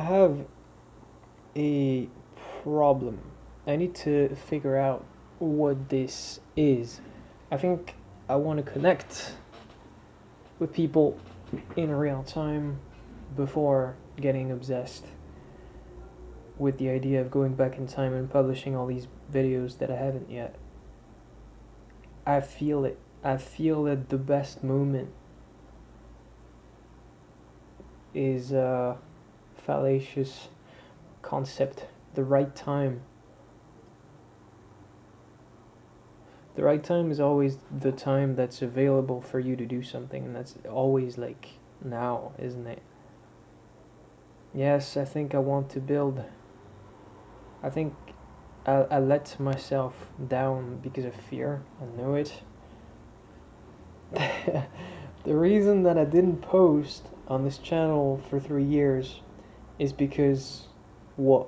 I have a problem. I need to figure out what this is. I think I want to connect with people in real time before getting obsessed with the idea of going back in time and publishing all these videos that I haven't yet. I feel it. I feel that the best moment is a fallacious concept. The right time. The right time is always the time that's available for you to do something, and that's always like now, isn't it? Yes, I think I want to build. I think I let myself down because of fear. I know it. The reason that I didn't post on this channel for 3 years is because what?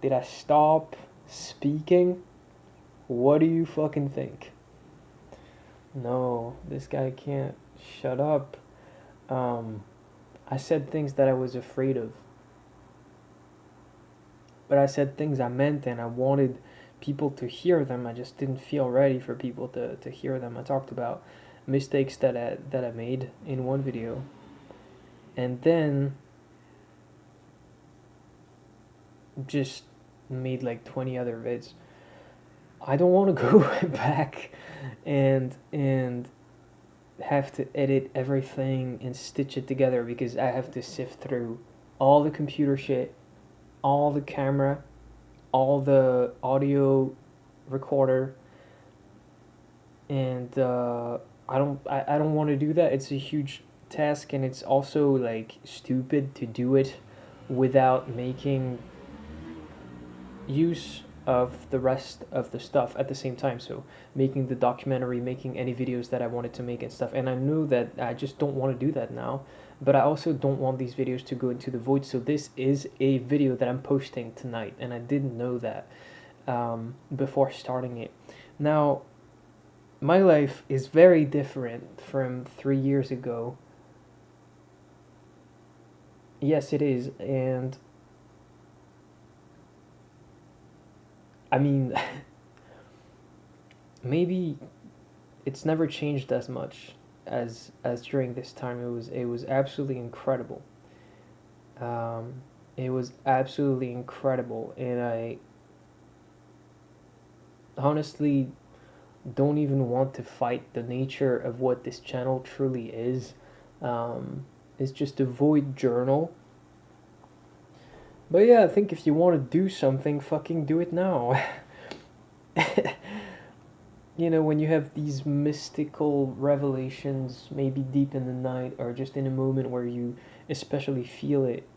Did I stop speaking? What do you fucking think? No, this guy can't shut up. I said things that I was afraid of. But I said things I meant and I wanted people to hear them. I just didn't feel ready for people to hear them. I talked about mistakes that I made in one video. And then just made like 20 other vids. I don't want to go back and have to edit everything and stitch it together because I have to sift through all the computer shit, all the camera, all the audio recorder, and I don't want to do that. It's a huge task, and it's also like stupid to do it without making use of the rest of the stuff at the same time. So making the documentary, making any videos that I wanted to make and stuff. And I knew that I just don't want to do that now, but I also don't want these videos to go into the void. So this is a video that I'm posting tonight, and I didn't know that before starting it. Now, my life is very different from 3 years ago. Yes, it is. And I mean, maybe it's never changed as much as during this time. It was absolutely incredible. Um, it was absolutely incredible, and I honestly don't even want to fight the nature of what this channel truly is. It's just a void journal. But yeah, I think if you want to do something, fucking do it now. You know, when you have these mystical revelations, maybe deep in the night or just in a moment where you especially feel it,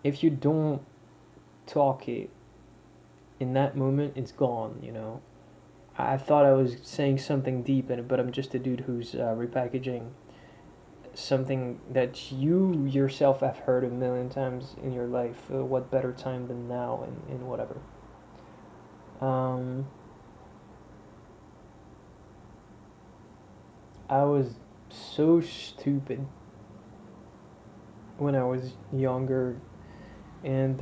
if you don't talk it in that moment, it's gone, you know. I thought I was saying something deep, but I'm just a dude who's repackaging something that you yourself have heard a million times in your life. What better time than now, and whatever. Um, I was so stupid when I was younger, and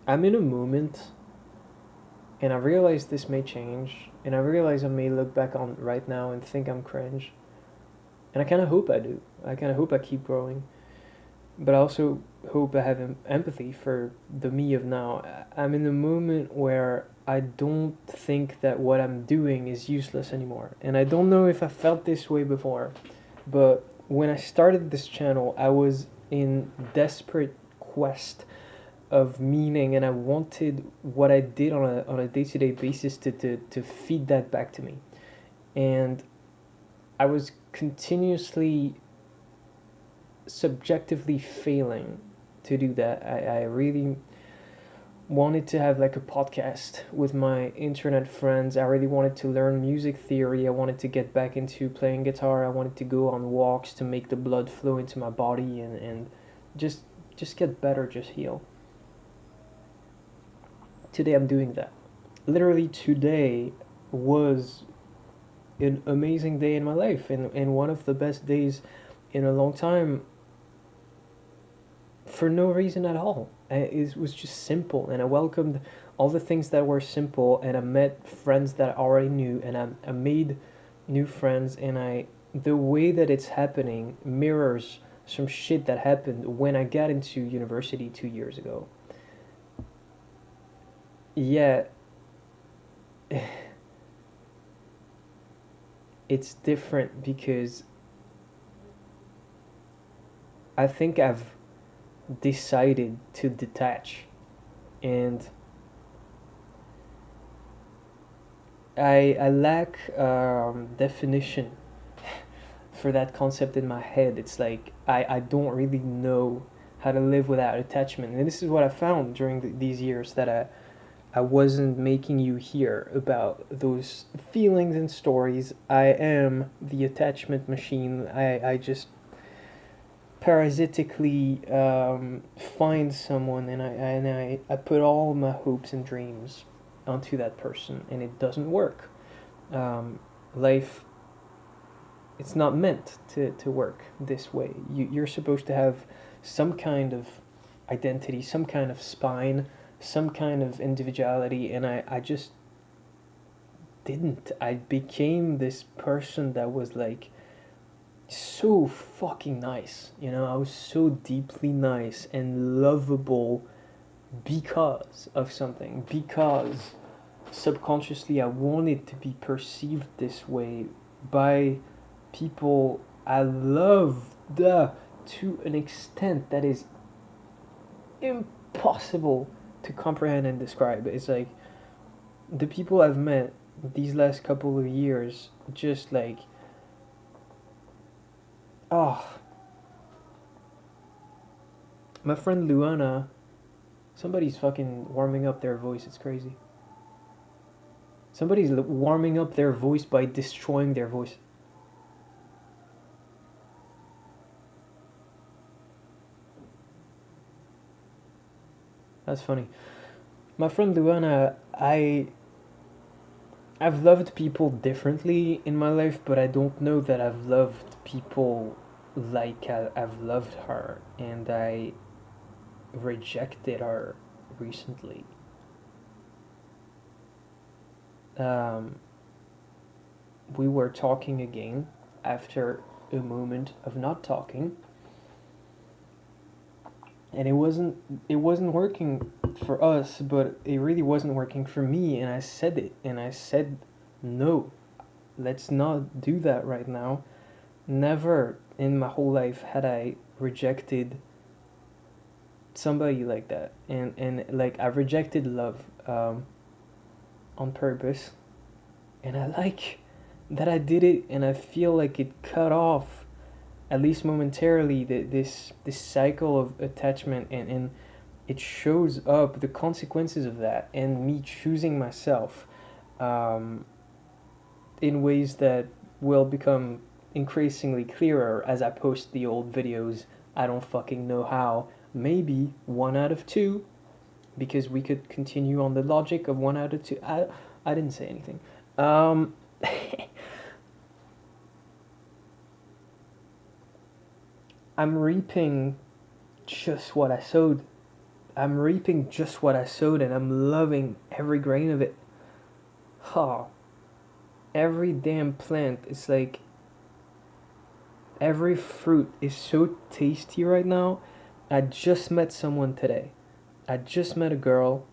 I'm in a moment, and I realize this may change, and I realize I may look back on right now and think I'm cringe, and I kind of hope I do. I kind of hope I keep growing, but I also hope I have empathy for the me of now. I'm in a moment where I don't think that what I'm doing is useless anymore. And I don't know if I felt this way before, but when I started this channel, I was in desperate quest of meaning, and I wanted what I did on a day-to-day basis to feed that back to me. And I was continuously subjectively failing to do that. I really wanted to have like a podcast with my internet friends. I really wanted to learn music theory. I wanted to get back into playing guitar. I wanted to go on walks to make the blood flow into my body and just just get better, just heal. Today I'm doing that. Literally today was an amazing day in my life, and one of the best days in a long time, for no reason at all. It was just simple, and I welcomed all the things that were simple, and I met friends that I already knew, and I made new friends, and the way that it's happening mirrors some shit that happened when I got into university 2 years ago. Yeah, it's different because I think I've decided to detach, and I lack definition for that concept in my head. It's like I don't really know how to live without attachment, and this is what I found during these years, that I wasn't making you hear about those feelings and stories. I am the attachment machine. I just parasitically find someone, and I put all my hopes and dreams onto that person, and it doesn't work. Life, it's not meant to work this way. You're supposed to have some kind of identity, some kind of spine, some kind of individuality, and I just didn't. I became this person that was like so fucking nice. I was so deeply nice and lovable because of something, because subconsciously I wanted to be perceived this way by people I loved to an extent that is impossible to comprehend and describe. It's like the people I've met these last couple of years, just like, oh, my friend Luana, somebody's fucking warming up their voice. It's crazy. Somebody's warming up their voice by destroying their voice. That's funny. My friend Luana, I've loved people differently in my life, but I don't know that I've loved people like I've loved her, and I rejected her recently. Um, we were talking again after a moment of not talking, and it wasn't working for us, but it really wasn't working for me, and I said it, and I said, no, let's not do that right now. Never in my whole life had I rejected somebody like that, and like I've rejected love on purpose, and I like that I did it, and I feel like it cut off, at least momentarily, this cycle of attachment, and it shows up the consequences of that, and me choosing myself um, in ways that will become increasingly clearer as I post the old videos. I don't fucking know how. Maybe 1 out of 2, because we could continue on the logic of 1 out of 2. I didn't say anything. I'm reaping just what I sowed. I'm reaping just what I sowed, and I'm loving every grain of it. Oh, every damn plant. It's like every fruit is so tasty right now. I just met someone today. I just met a girl,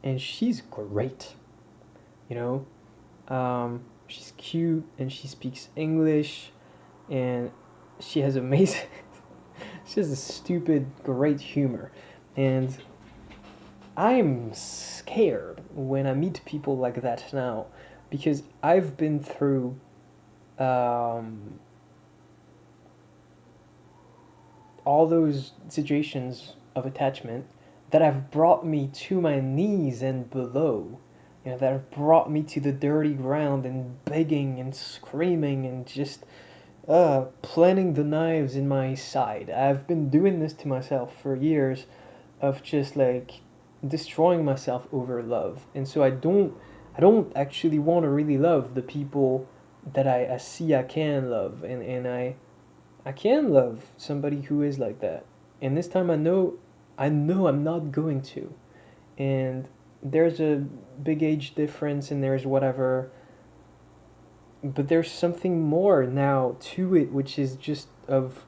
and she's great. You she's cute, and she speaks English, and she has amazing. She has a stupid, great humor, and I'm scared when I meet people like that now, because I've been through um, all those situations of attachment that have brought me to my knees and below. That have brought me to the dirty ground, and begging and screaming and just planting the knives in my side. I've been doing this to myself for years, of just like destroying myself over love. And so I don't I don't actually want to really love the people that I see I can love, and I can love somebody who is like that. And this time I know I'm not going to. And there's a big age difference and there's whatever, but there's something more now to it, which is just of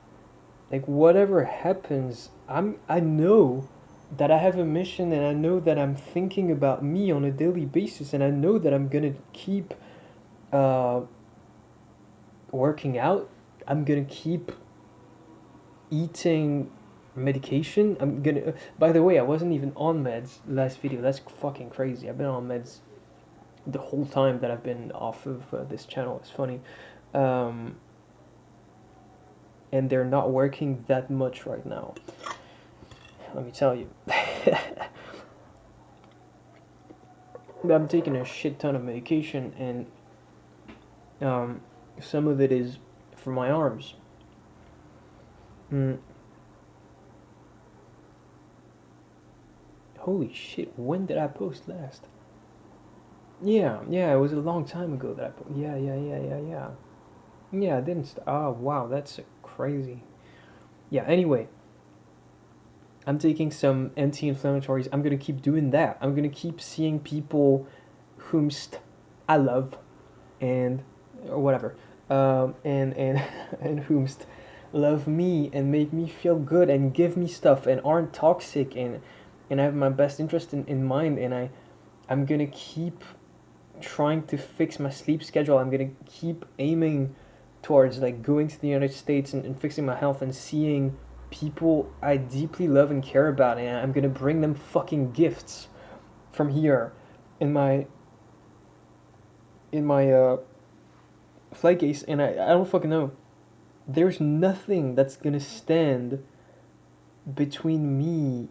like whatever happens, I know that I have a mission, and I know that I'm thinking about me on a daily basis, and I know that I'm gonna keep uh, working out. I'm gonna keep eating medication. I'm gonna. By the way, I wasn't even on meds last video. That's fucking crazy. I've been on meds the whole time that I've been off of this channel. It's funny. Um, and they're not working that much right now. Let me tell you. I'm taking a shit ton of medication, and some of it is for my arms. Mm. Holy shit, when did I post last? Yeah, it was a long time ago that I posted. Yeah. Yeah, I didn't. Oh, wow, that's crazy. Yeah, anyway, I'm taking some anti-inflammatories. I'm gonna keep doing that. I'm gonna keep seeing people whomst I love, and or whatever, and and whomst love me and make me feel good and give me stuff and aren't toxic, and have my best interest in mind. And I'm gonna keep trying to fix my sleep schedule. I'm gonna keep aiming towards like going to the United States and fixing my health and seeing people I deeply love and care about, and I'm gonna bring them fucking gifts from here in my flight case. And I don't fucking know. There's nothing that's gonna stand between me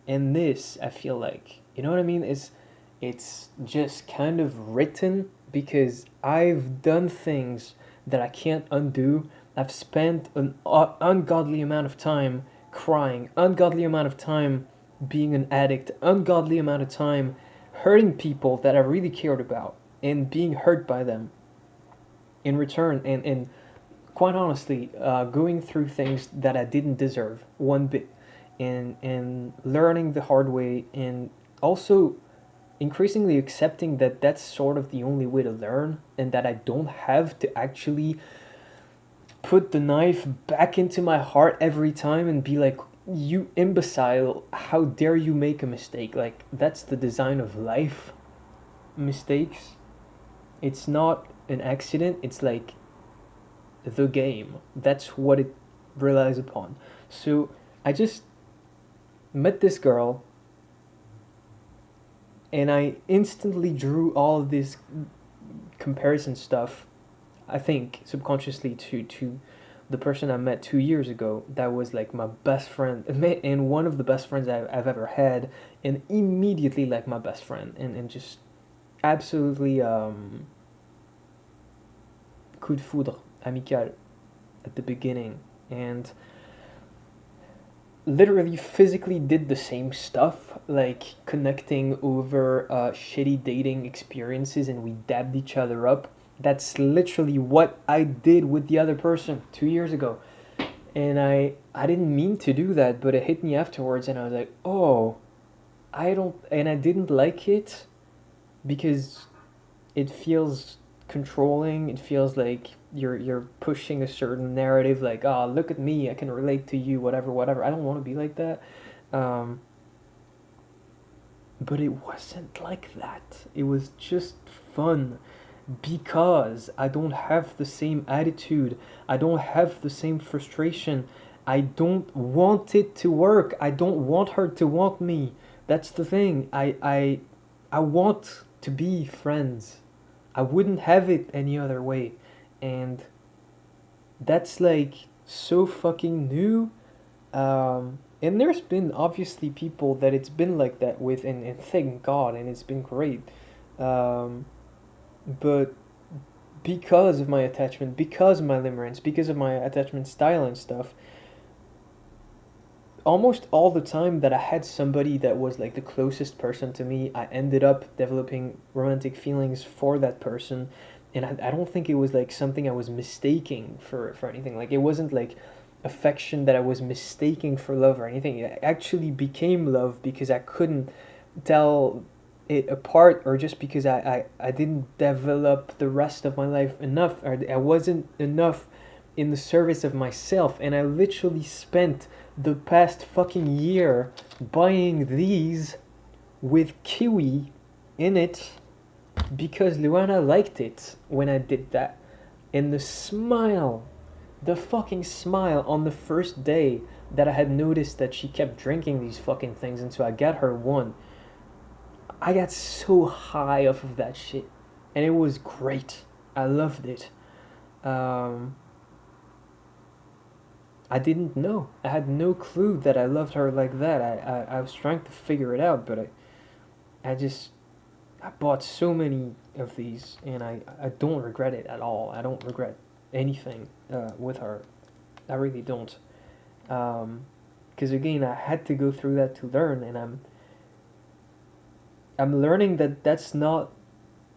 and this. I feel like, you know what I mean. It's just kind of written because I've done things that I can't undo. I've spent an ungodly amount of time crying, ungodly amount of time being an addict, ungodly amount of time hurting people that I really cared about and being hurt by them in return, and quite honestly, going through things that I didn't deserve one bit, and learning the hard way, and also increasingly accepting that that's sort of the only way to learn, and that I don't have to actually put the knife back into my heart every time and be like, you imbecile, how dare you make a mistake. Like, that's the design of life. Mistakes, it's not an accident, it's like the game. That's what it relies upon. So I just met this girl, and I instantly drew all of this comparison stuff, I think subconsciously, to the person I met 2 years ago. That was like my best friend, and one of the best friends I've ever had, and immediately like my best friend, and just absolutely coup de foudre amical at the beginning, and literally physically did the same stuff, like connecting over shitty dating experiences, and we dabbed each other up. That's literally what I did with the other person 2 years ago. And I didn't mean to do that, but it hit me afterwards, and I was like, oh, I don't, and I didn't like it because it feels controlling. It feels like you're pushing a certain narrative, like, oh, look at me, I can relate to you, whatever. I don't want to be like that. um, but it wasn't like that. It was just fun because I don't have the same attitude, I don't have the same frustration, I don't want it to work, I don't want her to want me. That's the thing. I want to be friends. I wouldn't have it any other way. And that's like so fucking new. And there's been obviously people that it's been like that with, and thank God, and it's been great. Um, but because of my attachment, because of my limerence, because of my attachment style and stuff, almost all the time that I had somebody that was like the closest person to me, I ended up developing romantic feelings for that person. And I don't think it was like something I was mistaking for anything. Like, it wasn't like affection that I was mistaking for love or anything. It actually became love because I couldn't tell it apart, or just because I didn't develop the rest of my life enough, or I wasn't enough in the service of myself. And I literally spent the past fucking year buying these with kiwi in it because Luana liked it when I did that. And the smile, the fucking smile on the first day that I had noticed that she kept drinking these fucking things, and so I got her one. I got so high off of that shit, and it was great. I loved it. Um, I didn't know. I had no clue that I loved her like that. I was trying to figure it out, but I just I bought so many of these, and I don't regret it at all. I don't regret anything with her. I really don't. Because again, I had to go through that to learn, and I'm learning that that's not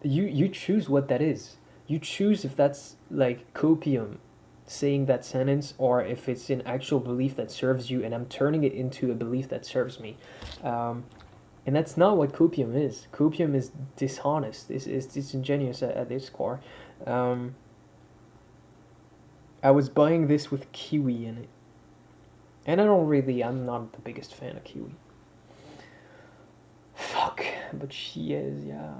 you choose what that is. You choose if that's like copium saying that sentence, or if it's an actual belief that serves you, and I'm turning it into a belief that serves me. And that's not what copium is. Copium is dishonest. It's disingenuous at its core. Um, I was buying this with kiwi in it, and I'm not the biggest fan of kiwi. Fuck, but she is, yeah.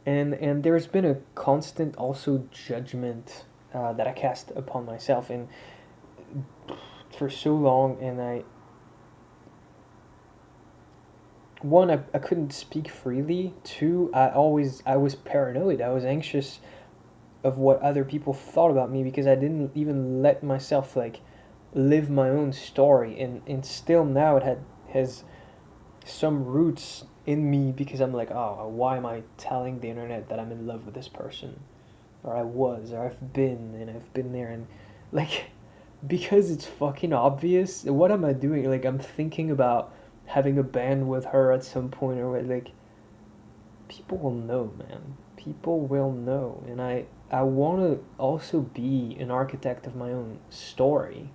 And there's been a constant also judgment that I cast upon myself, and for so long, and I couldn't speak freely. Two, I was paranoid. I was anxious of what other people thought about me, because I didn't even let myself like live my own story, and still now it has some roots in me, because I'm like, oh, why am I telling the internet that I'm in love with this person, or I was, or I've been, and I've been there, and like, because it's fucking obvious. What am I doing? Like, I'm thinking about having a band with her at some point, or like, people will know, man. People will know, and I want to also be an architect of my own story,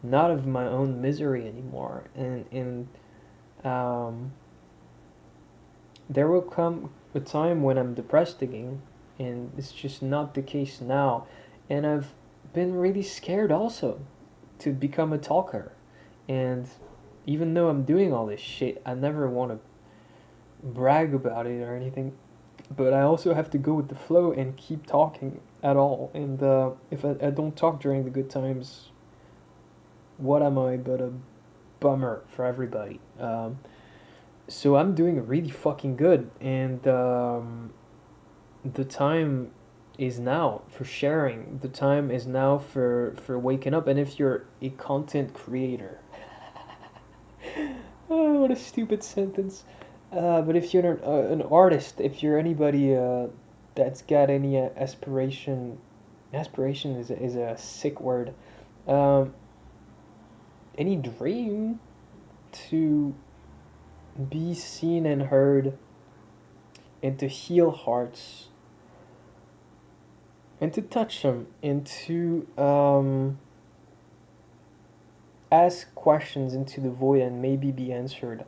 not of my own misery anymore. And um, there will come a time when I'm depressed again, and it's just not the case now. And I've been really scared also to become a talker. And even though I'm doing all this shit, I never want to brag about it or anything. But I also have to go with the flow and keep talking at all. And if I don't talk during the good times, what am I but a bummer for everybody? So I'm doing really fucking good, and the time is now for sharing. The time is now for waking up. And if you're a content creator, oh, what a stupid sentence. But if you're an artist, if you're anybody that's got any aspiration is a sick word. Um, any dream to be seen and heard, and to heal hearts, and to touch them, and to ask questions into the void and maybe be answered,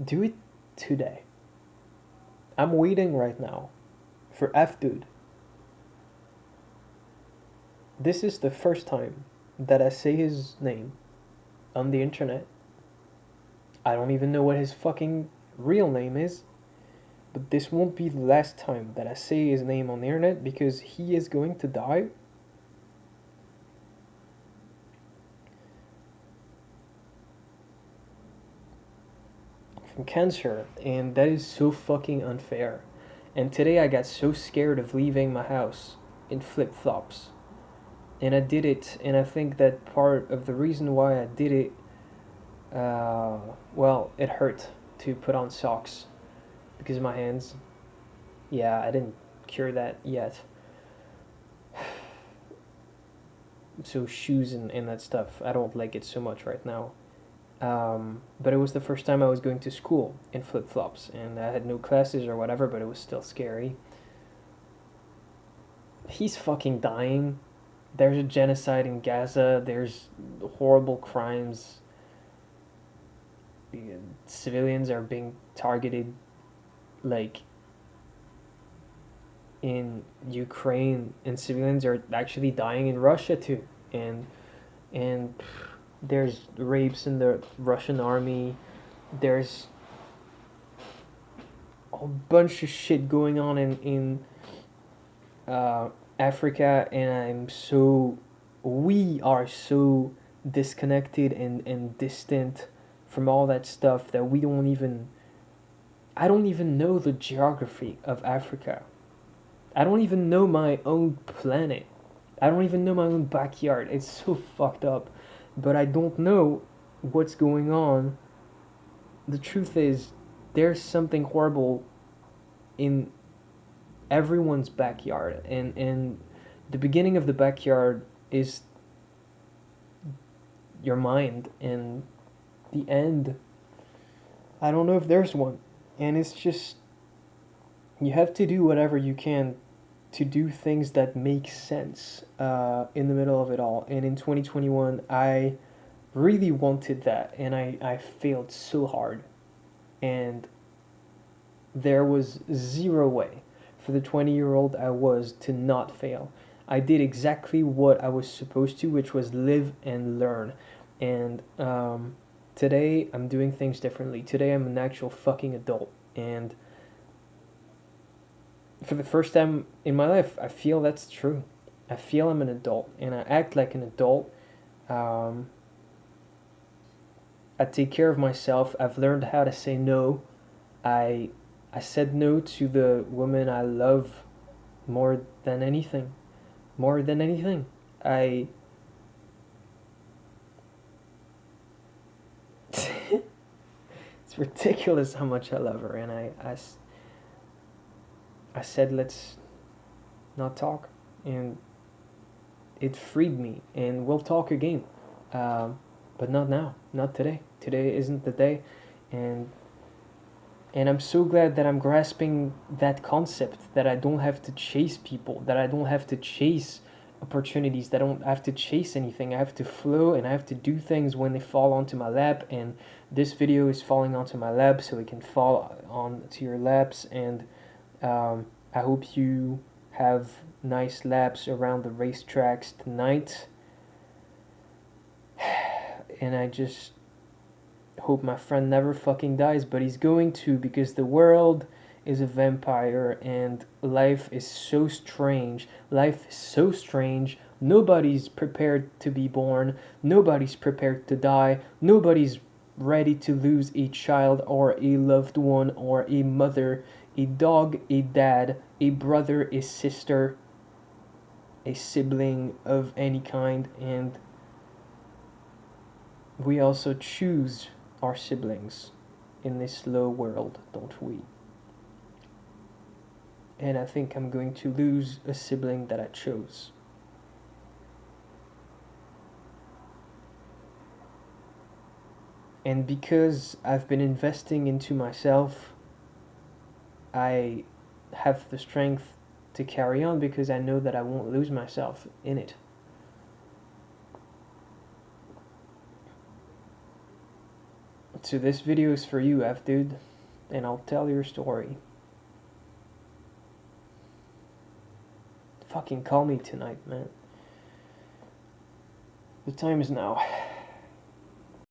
do it today. I'm waiting right now for F Dude. This is the first time that I say his name on the internet. I don't even know what his fucking real name is, but this won't be the last time that I say his name on the internet, because he is going to die. From cancer, and that is so fucking unfair. And today I got so scared of leaving my house in flip flops, and I did it. And I think that part of the reason why I did it, well, it hurt to put on socks because of my hands. Yeah, I didn't cure that yet. So shoes and that stuff, I don't like it so much right now. But it was the first time I was going to school in flip flops, and I had no classes or whatever, but it was still scary. He's fucking dying. There's a genocide in Gaza. There's horrible crimes. Civilians are being targeted, like in Ukraine, and civilians are actually dying in Russia too. And there's rapes in the Russian army. There's a bunch of shit going on in Africa, and we are so disconnected and distant from all that stuff that I don't even know the geography of Africa. I don't even know my own planet. I don't even know my own backyard. It's so fucked up. But I don't know what's going on. The truth is, there's something horrible in everyone's backyard, and the beginning of the backyard is your mind, and the end, I don't know if there's one. And it's just, you have to do whatever you can to do things that make sense in the middle of it all. And in 2021, I really wanted that, and I failed so hard. And there was zero way for the 20-year-old I was to not fail. I did exactly what I was supposed to, which was live and learn. And today I'm doing things differently. Today I'm an actual fucking adult. And for the first time in my life, I feel that's true. I feel I'm an adult, and I act like an adult. Um, I take care of myself. I've learned how to say no. I I said no to the woman I love more than anything. More than anything. I it's ridiculous how much I love her, and I said let's not talk, and it freed me, and we'll talk again. Um, but not now, not today. Today isn't the day, and I'm so glad that I'm grasping that concept, that I don't have to chase people, that I don't have to chase opportunities, that I don't have to chase anything. I have to flow, and I have to do things when they fall onto my lap. And this video is falling onto my lap, so it can fall onto your laps. And I hope you have nice laps around the racetracks tonight. And I just hope my friend never fucking dies, but he's going to, because the world is a vampire, and life is so strange. Life is so strange. Nobody's prepared to be born. Nobody's prepared to die. Nobody's ready to lose a child or a loved one or a mother, a dog, a dad, a brother, a sister, a sibling of any kind. And we also choose our siblings in this slow world, don't we? And I think I'm going to lose a sibling that I chose. And because I've been investing into myself, I have the strength to carry on, because I know that I won't lose myself in it. So this video is for you, F dude, and I'll tell your story. Fucking call me tonight, man. The time is now.